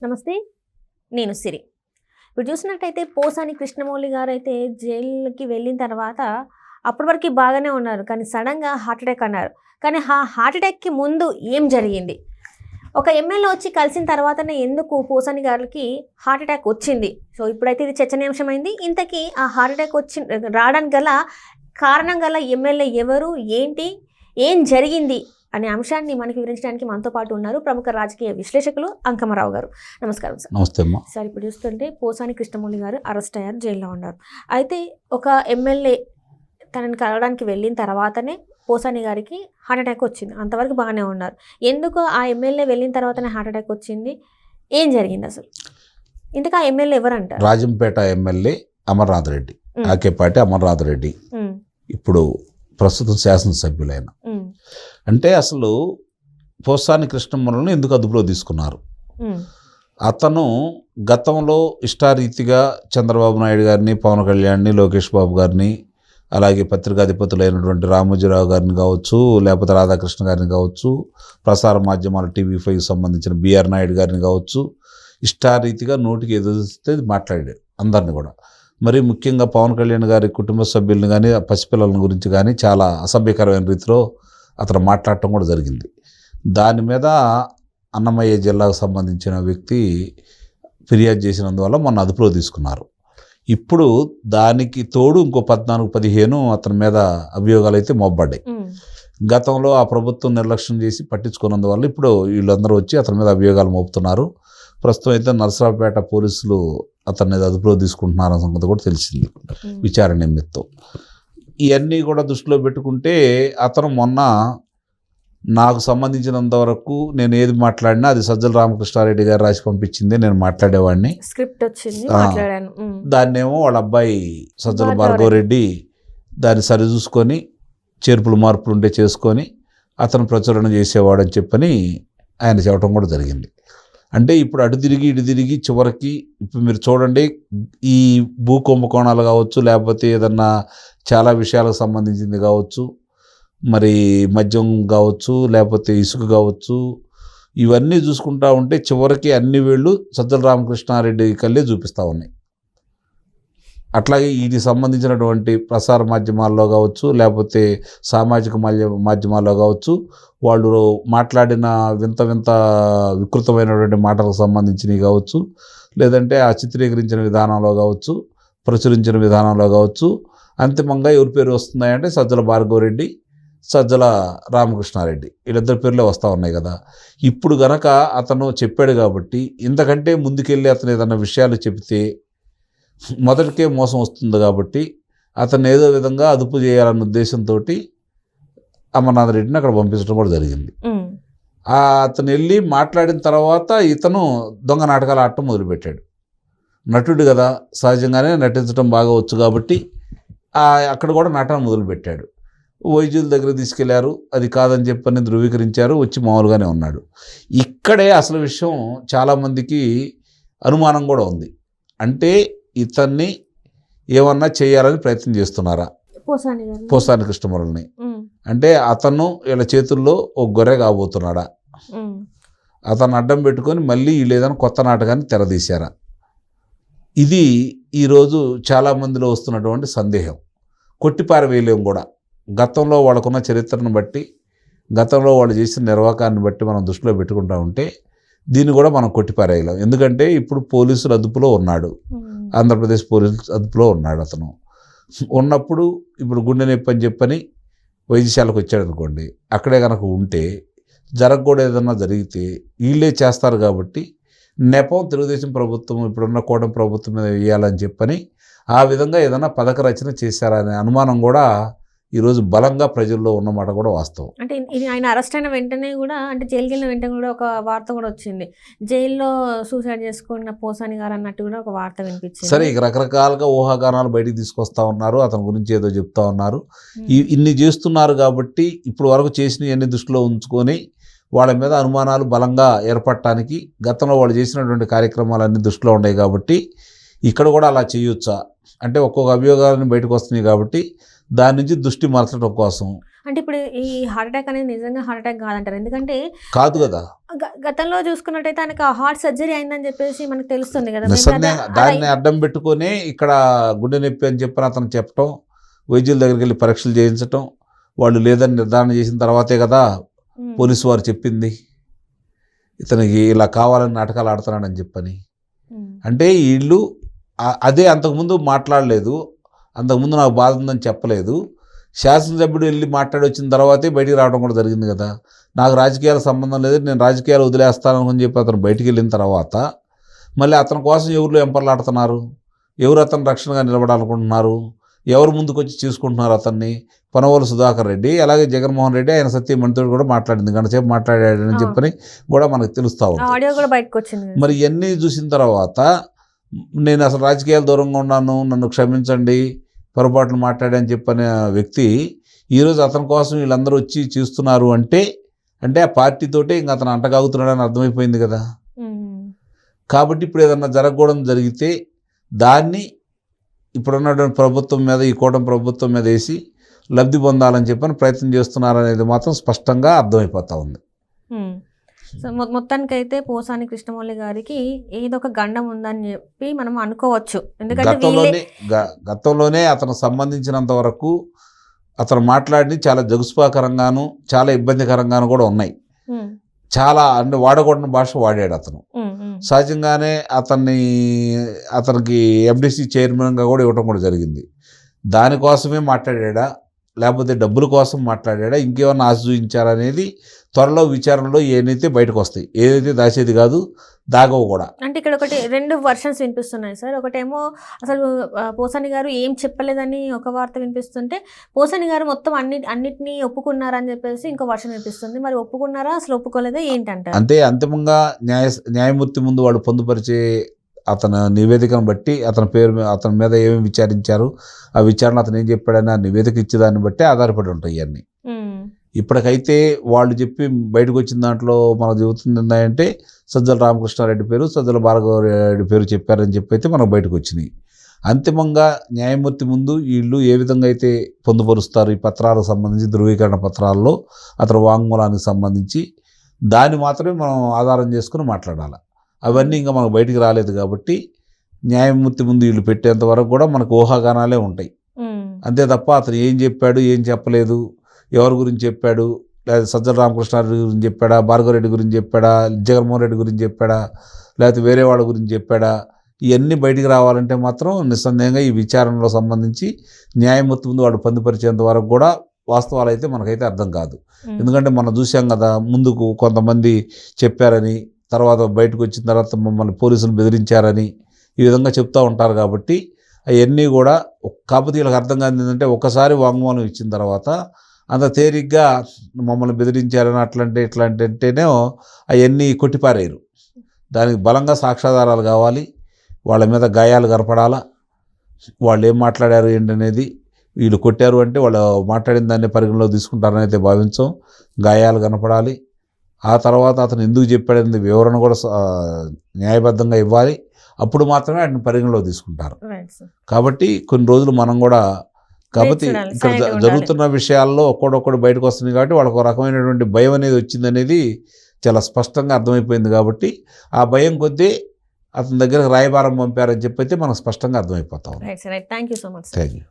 నమస్తే, నేను సిరి. ఇప్పుడు చూసినట్టయితే పోసాని కృష్ణమౌళి గారు అయితే జైలుకి వెళ్ళిన తర్వాత అప్పటి వరకు బాగానే ఉన్నారు, కానీ సడన్గా హార్ట్ అటాక్ అన్నారు. కానీ ఆ హార్ట్ అటాక్కి ముందు ఏం జరిగింది? ఒక ఎమ్మెల్యే వచ్చి కలిసిన తర్వాతనే ఎందుకు పోసాని గారికి హార్ట్ అటాక్ వచ్చింది? సో ఇప్పుడైతే ఇది చర్చనీయాంశమైంది. ఇంతకీ ఆ హార్ట్ అటాక్ రావడానికి గల కారణం గల ఎమ్మెల్యే ఎవరు, ఏంటి, ఏం జరిగింది అనే అంశాన్ని మనకి వివరించడానికి మనతో పాటు ఉన్నారు ప్రముఖ రాజకీయ విశ్లేషకులు అంకమరావు గారు. నమస్కారం సార్. నమస్తే అమ్మా. సార్, ఇప్పుడు చూస్తుంటే పోసాని కృష్ణమౌళి గారు అరెస్ట్ అయ్యారు, జైల్లో ఉన్నారు. అయితే ఒక ఎమ్మెల్యే తనని కలవడానికి వెళ్ళిన తర్వాతనే పోసాని గారికి హార్ట్ అటాక్ వచ్చింది. అంతవరకు బాగానే ఉన్నారు. ఎందుకు ఆ ఎమ్మెల్యే వెళ్ళిన తర్వాతనే హార్ట్ అటాక్ వచ్చింది? ఏం జరిగింది అసలు? ఇంతకు ఆ ఎమ్మెల్యే ఎవరు అంటారు? రాజంపేట ఎమ్మెల్యే అమర్నాథ్ రెడ్డి, ఆకేపాటి అమర్నాథ్ రెడ్డి, ఇప్పుడు ప్రస్తుతం శాసనసభ్యులైన. అంటే అసలు పోసాని కృష్ణమౌళిని ఎందుకు అదుపులో తీసుకున్నారు? అతను గతంలో ఇష్టారీతిగా చంద్రబాబు నాయుడు గారిని, పవన్ కళ్యాణ్ని, లోకేష్ బాబు గారిని, అలాగే పత్రికాధిపతులైనటువంటి రామోజీరావు గారిని కావచ్చు, లేకపోతే రాధాకృష్ణ గారిని కావచ్చు, ప్రసార మాధ్యమాలు TV5కి సంబంధించిన బిఆర్ నాయుడు గారిని కావచ్చు, ఇష్టారీతిగా నోటికి ఎదురిస్తే మాట్లాడాడు అందరిని కూడా. మరి ముఖ్యంగా పవన్ కళ్యాణ్ గారి కుటుంబ సభ్యులను కానీ, పసిపిల్లల గురించి కానీ చాలా అసభ్యకరమైన రీతిలో అతను మాట్లాడటం కూడా జరిగింది. దాని మీద అన్నమయ్య జిల్లాకు సంబంధించిన వ్యక్తి ఫిర్యాదు చేసినందువల్ల మొన్న అదుపులో తీసుకున్నారు. ఇప్పుడు దానికి తోడు ఇంకో 14-15 అతని మీద అభియోగాలు అయితే మోపబడ్డాయి. గతంలో ఆ ప్రభుత్వం నిర్లక్ష్యం చేసి పట్టించుకున్నందువల్ల ఇప్పుడు వీళ్ళందరూ వచ్చి అతని మీద అభియోగాలు మోపుతున్నారు. ప్రస్తుతం అయితే నరసరావుపేట పోలీసులు అతన్ని అదుపులో తీసుకుంటున్నారన్న సంగతి కూడా తెలిసింది విచారణ నిమిత్తం. ఇవన్నీ కూడా దృష్టిలో పెట్టుకుంటే అతను మొన్న నాకు సంబంధించినంత వరకు నేను ఏది మాట్లాడినా అది సజ్జల రామకృష్ణారెడ్డి గారు రాసి పంపించింది, నేను మాట్లాడేవాడిని. స్క్రిప్ట్ వచ్చింది, దాన్నేమో వాళ్ళ అబ్బాయి సజ్జల భార్గవరెడ్డి దాన్ని సరిచూసుకొని చేర్పులు మార్పులు ఉంటే చేసుకొని అతను ప్రచురణ చేసేవాడు అని చెప్పని ఆయన చెప్పడం కూడా జరిగింది. అంటే ఇప్పుడు అటు తిరిగి ఇటు తిరిగి చివరికి ఇప్పుడు మీరు చూడండి, ఈ భూ కుంభకోణాలు కావచ్చు, లేకపోతే ఏదన్నా చాలా విషయాలకు సంబంధించింది కావచ్చు, మరి మద్యం కావచ్చు, లేకపోతే ఇసుక కావచ్చు, ఇవన్నీ చూసుకుంటా ఉంటే చివరికి అన్ని వేళ్ళు సజ్జల రామకృష్ణారెడ్డి కళ్ళే చూపిస్తూ ఉన్నాయి. అట్లాగే వీటికి సంబంధించినటువంటి ప్రసార మాధ్యమాల్లో కావచ్చు, లేకపోతే సామాజిక మాధ్యమాల్లో కావచ్చు, వాళ్ళు మాట్లాడిన వింత వింత వికృతమైనటువంటి మాటలకు సంబంధించినవి కావచ్చు, లేదంటే ఆ చిత్రీకరించిన విధానంలో కావచ్చు, ప్రచురించిన విధానంలో కావచ్చు, అంతిమంగా ఎవరి పేరు వస్తున్నాయంటే సజ్జల భార్గవరెడ్డి, సజ్జల రామకృష్ణారెడ్డి, వీళ్ళిద్దరి పేర్లే వస్తూ ఉన్నాయి కదా. ఇప్పుడు గనక అతను చెప్పాడు కాబట్టి ఇంతకంటే ముందుకెళ్ళి అతను ఏదన్నా విషయాలు చెబితే మొదటికే మోసం వస్తుంది కాబట్టి అతను ఏదో విధంగా అదుపు చేయాలన్న ఉద్దేశంతో అమర్నాథ్ రెడ్డిని అక్కడ పంపించడం కూడా జరిగింది. అతను వెళ్ళి మాట్లాడిన తర్వాత ఇతను దొంగ నాటకాలు ఆడటం మొదలుపెట్టాడు. నటుడు కదా, సహజంగానే నటించడం బాగా వచ్చు కాబట్టి అక్కడ కూడా నటన మొదలుపెట్టాడు. వైద్యుల దగ్గర తీసుకెళ్లారు, అది కాదని చెప్పని ధృవీకరించారు, వచ్చి మామూలుగానే ఉన్నాడు. ఇక్కడే అసలు విషయం చాలామందికి అనుమానం కూడా ఉంది. అంటే ఇతన్ని ఏమన్నా చేయాలని ప్రయత్నం చేస్తున్నారా పోసాని కృష్ణమౌళిని? అంటే అతను వీళ్ళ చేతుల్లో ఒక గొర్రె కాబోతున్నాడా? అతను అడ్డం పెట్టుకొని మళ్ళీ వీళ్ళు ఏదైనా కొత్త నాటకాన్ని తెరదీశారా? ఇది ఈరోజు చాలామందిలో వస్తున్నటువంటి సందేహం. కొట్టిపారవేయలేం కూడా. గతంలో వాళ్ళకున్న చరిత్రను బట్టి, గతంలో వాళ్ళు చేసిన నిర్వాకాన్ని బట్టి మనం దృష్టిలో పెట్టుకుంటా ఉంటే దీన్ని కూడా మనం కొట్టిపారేయలేం. ఎందుకంటే ఇప్పుడు పోలీసులు అదుపులో ఉన్నాడు, ఆంధ్రప్రదేశ్ పోలీసులు అదుపులో ఉన్నాడు. అతను ఉన్నప్పుడు ఇప్పుడు గుండె నొప్పి అని చెప్పని వైద్యశాలకు వచ్చాడు అనుకోండి, అక్కడే కనుక ఉంటే జరగకూడదు ఏదన్నా జరిగితే వీళ్ళే చేస్తారు కాబట్టి నెపం తెలుగుదేశం ప్రభుత్వం, ఇప్పుడున్న కూటమి ప్రభుత్వం మీద వేయాలని చెప్పని ఆ విధంగా ఏదైనా పథక రచన చేశారనే అనుమానం కూడా ఈరోజు బలంగా ప్రజల్లో ఉన్నమాట కూడా వాస్తవం. అంటే ఆయన అరెస్ట్ అయిన వెంటనే కూడా, అంటే జైలుకి వెళ్ళిన వెంటనే కూడా ఒక వార్త కూడా వచ్చింది, జైల్లో సూసైడ్ చేసుకున్న పోసాని గారు అన్నట్టు కూడా ఒక వార్త వినిపించింది. సరే, ఇక రకరకాలుగా ఊహాగానాలు బయటికి తీసుకొస్తా ఉన్నారు, అతని గురించి ఏదో చెప్తా ఉన్నారు. ఇన్ని చేస్తున్నారు కాబట్టి ఇప్పుడు వరకు చేసినవన్నీ దృష్టిలో ఉంచుకొని వాళ్ళ మీద అనుమానాలు బలంగా ఏర్పడటానికి గతంలో వాళ్ళు చేసినటువంటి కార్యక్రమాలన్నీ దృష్టిలో ఉన్నాయి కాబట్టి ఇక్కడ కూడా అలా చేయొచ్చా అంటే ఒక్కొక్క అభియోగాలను బయటకు వస్తున్నాయి కాబట్టి దాని నుంచి దృష్టి మరచడం కోసం. అంటే ఇప్పుడు ఈ హార్ట్ అటాక్ అనేది నిజంగా హార్ట్ అటాక్ కాదంటారు, ఎందుకంటే కాదు కదా, గతంలో చూసుకున్నట్టయితే ఆయనకు హార్ట్ సర్జరీ అయిందని చెప్పేసి మనకు తెలుస్తుంది కదా. నిస్సందేహంగా దాన్ని అడ్డం పెట్టుకొని ఇక్కడ గుండె నొప్పి అని చెప్పని అతను చెప్పటం, వైద్యుల దగ్గరికి వెళ్ళి పరీక్షలు చేయించటం, వాళ్ళు లేదని నిర్ధారణ చేసిన తర్వాతే కదా పోలీసు వారు చెప్పింది ఇతనికి ఇలా కావాలని నాటకాలు ఆడుతున్నాడని చెప్పని. అంటే వీళ్ళు అదే అంతకుముందు మాట్లాడలేదు, అంతకుముందు నాకు బాధ ఉందని చెప్పలేదు, శాసనసభ్యుడు వెళ్ళి మాట్లాడి వచ్చిన తర్వాతే బయటికి రావడం కూడా జరిగింది కదా. నాకు రాజకీయాల సంబంధం లేదు, నేను రాజకీయాలు వదిలేస్తాను అని చెప్పి అతను బయటికి వెళ్ళిన తర్వాత మళ్ళీ అతని కోసం ఎవరు ఎంపర్లాడుతున్నారు, ఎవరు అతను రక్షణగా నిలబడాలనుకుంటున్నారు, ఎవరు ముందుకు వచ్చి చూసుకుంటున్నారు అతన్ని? పనవోలు సుధాకర్ రెడ్డి, అలాగే జగన్మోహన్ రెడ్డి ఆయన సత్యమణితో కూడా మాట్లాడింది, గంటసేపు మాట్లాడాడని చెప్పని కూడా మనకు తెలుస్తూ ఉంది. మరి ఇవన్నీ చూసిన తర్వాత నేను అసలు రాజకీయాలు దూరంగా ఉన్నాను, నన్ను క్షమించండి, పొరపాట్లు మాట్లాడని చెప్పనే వ్యక్తి ఈరోజు అతని కోసం వీళ్ళందరూ వచ్చి చూస్తున్నారు అంటే ఆ పార్టీతోటే ఇంకా అతను అంటగాగుతున్నాడని అర్థమైపోయింది కదా. కాబట్టి ఇప్పుడు ఏదన్నా జరగకూడదు జరిగితే దాన్ని ఇప్పుడున్నటువంటి ప్రభుత్వం మీద, ఈ కూటమి ప్రభుత్వం మీద వేసి లబ్ధి పొందాలని చెప్పని ప్రయత్నం చేస్తున్నారనేది మాత్రం స్పష్టంగా అర్థమైపోతా ఉంది. సో మొత్తానికైతే పోసాని కృష్ణమౌళి గారికి ఏదో ఒక గండం ఉందని చెప్పి మనం అనుకోవచ్చు, ఎందుకంటే గతంలోనే అతను సంబంధించినంత వరకు అతను మాట్లాడి చాలా జగుస్పాకరంగాను చాలా ఇబ్బందికరంగాను కూడా ఉన్నాయి. చాలా అంటే వాడకూడని భాష వాడాడు అతను. సహజంగానే అతనికి ఎండిసి చైర్మన్గా కూడా ఇవ్వడం కూడా జరిగింది. దానికోసమే మాట్లాడా, లేకపోతే డబ్బుల కోసం మాట్లాడా, ఇంకేమన్నా ఆశ చూపించారనేది త్వరలో విచారణలో ఏదైతే బయటకు వస్తాయి, ఏదైతే దాచేది కాదు, దాగవు కూడా. అంటే ఇక్కడ ఒకటి 2 వర్షన్స్ వినిపిస్తున్నాయి సార్. ఒకటేమో అసలు పోసాని గారు ఏం చెప్పలేదని ఒక వార్త వినిపిస్తుంటే, పోసాని గారు మొత్తం అన్నిటినీ ఒప్పుకున్నారని చెప్పేసి ఇంకో వర్షన్ వినిపిస్తుంది. మరి ఒప్పుకున్నారా, అసలు ఒప్పుకోలేదా ఏంటంటే? అంటే అంతిమంగా న్యాయమూర్తి ముందు వాళ్ళు పొందుపరిచే అతని నివేదికను బట్టి అతని మీద ఏమేమి విచారించారు, ఆ విచారణ అతను ఏం చెప్పాడని ఆ నివేదిక ఇచ్చేదాన్ని బట్టి ఆధారపడి ఉంటాయి ఇవన్నీ. ఇప్పటికైతే వాళ్ళు చెప్పి బయటకు వచ్చిన దాంట్లో మనకు చెబుతుంది ఏంటంటే సజ్జల రామకృష్ణారెడ్డి పేరు, సజ్జల భార్గవరెడ్డి పేరు చెప్పారని చెప్పి అయితే మనకు బయటకు వచ్చినాయి. అంతిమంగా న్యాయమూర్తి ముందు వీళ్ళు ఏ విధంగా అయితే పొందుపరుస్తారు ఈ పత్రాలకు సంబంధించి, ధృవీకరణ పత్రాల్లో అతని వాంగ్మూలానికి సంబంధించి, దాన్ని మాత్రమే మనం ఆధారం చేసుకుని మాట్లాడాలి. అవన్నీ ఇంకా మనకు బయటికి రాలేదు కాబట్టి న్యాయమూర్తి ముందు వీళ్ళు పెట్టేంత వరకు కూడా మనకు ఊహాగానాలే ఉంటాయి. అంతే తప్ప అతను ఏం చెప్పాడు, ఏం చెప్పలేదు, ఎవరి గురించి చెప్పాడు, లేదా సజ్జల రామకృష్ణారెడ్డి గురించి చెప్పాడా, భార్గవరెడ్డి గురించి చెప్పాడా, జగన్మోహన్ రెడ్డి గురించి చెప్పాడా, లేకపోతే వేరే వాళ్ళ గురించి చెప్పాడా, ఇవన్నీ బయటికి రావాలంటే మాత్రం నిస్సందేహంగా ఈ విచారణలో సంబంధించి న్యాయమూర్తి ముందు వాడు పొందుపరిచేంత వరకు కూడా వాస్తవాలు అయితే మనకైతే అర్థం కాదు. ఎందుకంటే మనం చూసాం కదా, ముందుకు కొంతమంది చెప్పారని, తర్వాత బయటకు వచ్చిన తర్వాత మమ్మల్ని పోలీసులు బెదిరించారని ఈ విధంగా చెప్తూ ఉంటారు. కాబట్టి అవన్నీ కూడా కాకపోతే వీళ్ళకి అర్థం కాదు ఏంటంటే, ఒకసారి వాంగ్మూలం ఇచ్చిన తర్వాత అంత తేలిగ్గా మమ్మల్ని బెదిరించారని అట్లంటే అంటేనే అవన్నీ కొట్టిపారేరు. దానికి బలంగా సాక్ష్యాధారాలు కావాలి, వాళ్ళ మీద గాయాలు కనపడాలా, వాళ్ళు ఏం మాట్లాడారు ఏంటనేది. వీళ్ళు కొట్టారు అంటే వాళ్ళు మాట్లాడిన దాన్ని పరిగణలో తీసుకుంటారని అయితే భావించాం. గాయాలు కనపడాలి, ఆ తర్వాత అతను ఎందుకు చెప్పాడనేది వివరణ కూడా న్యాయబద్ధంగా ఇవ్వాలి. అప్పుడు మాత్రమే వాటిని పరిగణలో తీసుకుంటారు. కాబట్టి కొన్ని రోజులు మనం కూడా కాబట్టి ఇక్కడ జరుగుతున్న విషయాల్లో ఒక్కొక్కడు బయటకు వస్తుంది కాబట్టి వాళ్ళకు ఒక రకమైనటువంటి భయం అనేది వచ్చిందనేది చాలా స్పష్టంగా అర్థమైపోయింది. కాబట్టి ఆ భయం కొద్దీ అతని దగ్గరకు రాయబారం పంపారని చెప్పైతే మనకు స్పష్టంగా అర్థమైపోతాం. Thank you so much. Thank you.